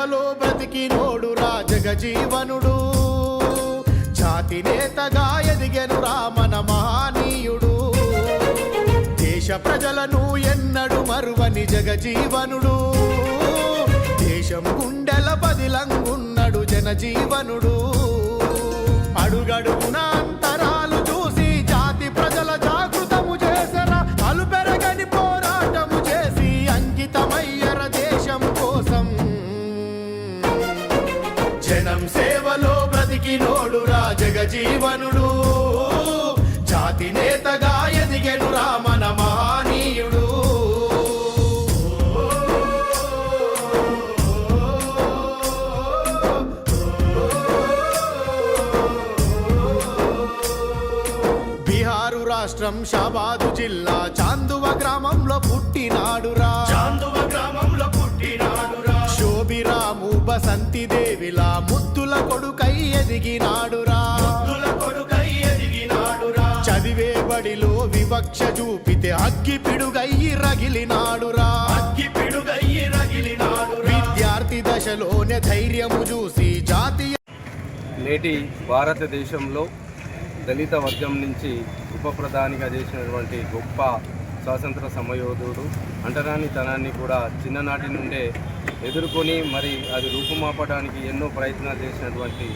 సేవలో బ్రతికినోడురా జగజీవనుడు, జాతి నేతగా ఎదిగెనురా మన మహనీయుడు. దేశ ప్రజలను ఎన్నడు మరువని జగజీవనుడు, దేశం గుండెల బదిలంగున్నడు జనజీవనుడు. అడుగడుగున అంతరాలు చూసి జాతి ప్రజల జాగృతము చేసరా, అలుపెరగని పోరాటము చేసి అంకితమయ్యర దేశం కోసం. జనం సేవలో బ్రతికినోడురా జగజీవనుడు, జాతి నేతగా ఎదిగెనురా మన మహనీయుడు. రాష్ట్రం షాబాదు జిల్లా చాందువ గ్రామంలో పుట్టినాడురా, శోభిరాము బసంతి దేవిలా ముద్దుల కొడుకై ఎదిగినాడురా. చదివే బడిలో వివక్ష చూపితే అగ్గి పిడుగయ్యి రగిలినాడురా. విద్యార్థి దశలోనే ధైర్యము చూసి జాతీయ నేటి భారతదేశంలో దళిత వర్గం నుంచి ఉప ప్రధానిగా చేసినటువంటి గొప్ప స్వాతంత్ర సమయోధుడు. అంటరానితనాన్ని కూడా చిన్ననాటి నుండే ఎదుర్కొని మరి అది రూపుమాపడానికి ఎన్నో ప్రయత్నాలు చేసినటువంటి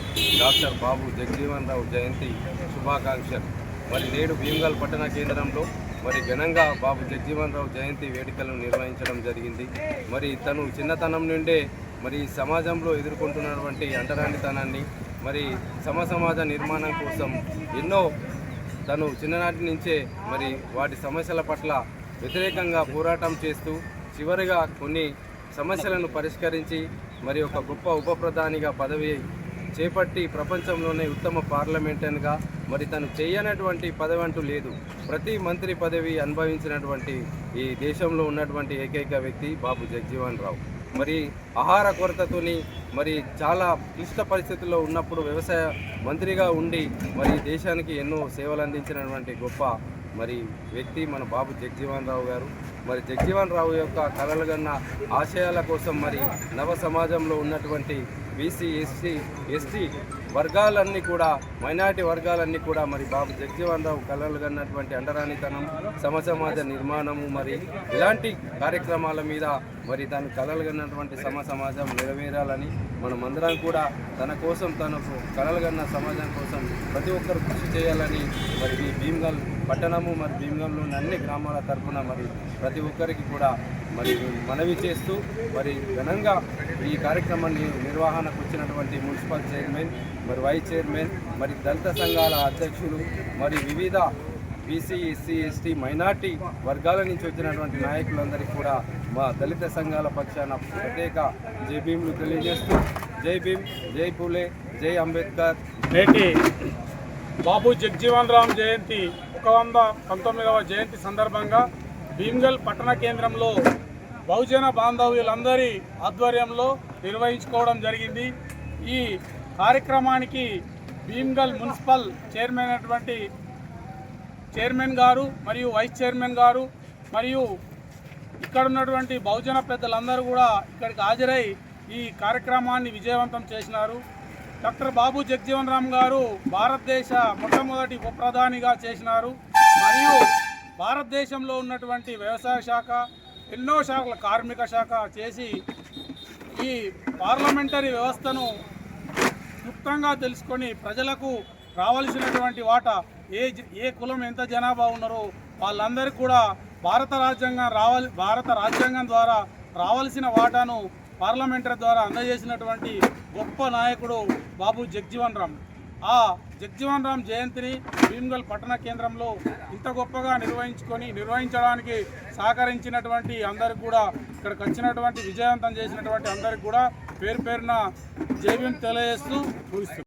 డాక్టర్ బాబు జగజీవన్ రావు జయంతి శుభాకాంక్షలు. మరి నేడు భీమ్గల్ పట్టణ కేంద్రంలో మరి ఘనంగా బాబు జగజీవన్ రావు జయంతి వేడుకలను నిర్వహించడం జరిగింది. మరి తను చిన్నతనం నుండే మరి సమాజంలో ఎదుర్కొంటున్నటువంటి అంటరానితనాన్ని మరి సమాజ నిర్మాణం కోసం ఎన్నో తను చిన్ననాటి నుంచే మరి వాటి సమస్యల పట్ల వ్యతిరేకంగా పోరాటం చేస్తూ చివరిగా కొన్ని సమస్యలను పరిష్కరించి మరి ఒక గొప్ప ఉప ప్రధానిగా పదవి చేపట్టి ప్రపంచంలోనే ఉత్తమ పార్లమెంటరీగా మరి తను చేయనటువంటి పదవి అంటూ లేదు. ప్రతి మంత్రి పదవి అనుభవించినటువంటి ఈ దేశంలో ఉన్నటువంటి ఏకైక వ్యక్తి బాబు జగజీవన్ రావు. మరి ఆహార కొరతతోని మరి చాలా క్లిష్ట పరిస్థితుల్లో ఉన్నప్పుడు వ్యవసాయ మంత్రిగా ఉండి మరి దేశానికి ఎన్నో సేవలు అందించినటువంటి గొప్ప మరి వ్యక్తి మన బాబు జగజీవన్ రావు గారు. మరి జగజీవన్ రావు యొక్క కలలుగన్న ఆశయాల కోసం మరి నవ సమాజంలో ఉన్నటువంటి బీసీ ఎస్టీ వర్గాలన్నీ కూడా మైనారిటీ వర్గాలన్నీ కూడా మరి బాబు జగజీవన్ రావు కలలుగన్నటువంటి అంటరానితనం సమాజ నిర్మాణము మరి ఇలాంటి కార్యక్రమాల మీద మరి తను కలలుగన్నటువంటి సమాజం నెరవేరాలని మనమందరం కూడా తన కోసం తనకు కలలుగన్న సమాజం కోసం ప్రతి ఒక్కరు కృషి చేయాలని మరి ఈ భీమ్గల్ పట్టణము మరి భీమ్గల్లోని అన్ని గ్రామాల తరఫున మరి ప్రతి ఒక్కరికి కూడా మరి మనవి చేస్తూ మరి ఘనంగా ఈ కార్యక్రమాన్ని నిర్వహణకు వచ్చినటువంటి మున్సిపల్ చైర్మన్ మరి వైస్ చైర్మన్ మరి దళిత సంఘాల అధ్యక్షులు మరి వివిధ బీసీ ఎస్సీ ఎస్టీ మైనార్టీ వర్గాల నుంచి వచ్చినటువంటి నాయకులందరికీ కూడా మా దళిత సంఘాల పక్షాన ప్రత్యేక జై భీమ్లు తెలియజేస్తూ జై భీమ్, జై పూలే, జై అంబేద్కర్. నేటి బాబు జగజీవన్ రామ్ జయంతి 119వ జయంతి సందర్భంగా భీమ్గల్ పట్టణ కేంద్రంలో బహుజన బాంధవ్యులందరి ఆధ్వర్యంలో నిర్వహించుకోవడం జరిగింది. ఈ కార్యక్రమానికి భీమ్గల్ మున్సిపల్ చైర్మన్ గారు మరియు వైస్ చైర్మన్ గారు మరియు ఇక్కడ ఉన్నటువంటి బహుజన పెద్దలందరూ కూడా ఇక్కడికి హాజరై ఈ కార్యక్రమాన్ని విజయవంతం చేసినారు. డాక్టర్ బాబు జగజీవన్ రామ్ గారు భారతదేశ మొట్టమొదటి ఉప ప్రధానిగా చేసినారు మరియు భారతదేశంలో ఉన్నటువంటి వ్యవసాయ శాఖ, ఎన్నో శాఖల కార్మిక శాఖ చేసి ఈ పార్లమెంటరీ వ్యవస్థను క్లుప్తంగా తెలుసుకొని ప్రజలకు రావాల్సినటువంటి వాటా ఏ కులం ఎంత జనాభా ఉన్నారో వాళ్ళందరికీ కూడా భారత రాజ్యాంగం ద్వారా రావాల్సిన వాటాను పార్లమెంటరీ ద్వారా అందజేసినటువంటి గొప్ప నాయకుడు బాబు జగజీవన్ రామ్. ఆ జగజీవన్ రామ్ జయంతిని భీమ్గల్ పట్టణ కేంద్రంలో ఇంత గొప్పగా నిర్వహించడానికి సహకరించినటువంటి అందరికి కూడా, ఇక్కడికి వచ్చినటువంటి విజయవంతం చేసినటువంటి అందరికి కూడా పేరు పేరున జై భీమ్ తెలియజేస్తూ ముగిస్తున్నాను.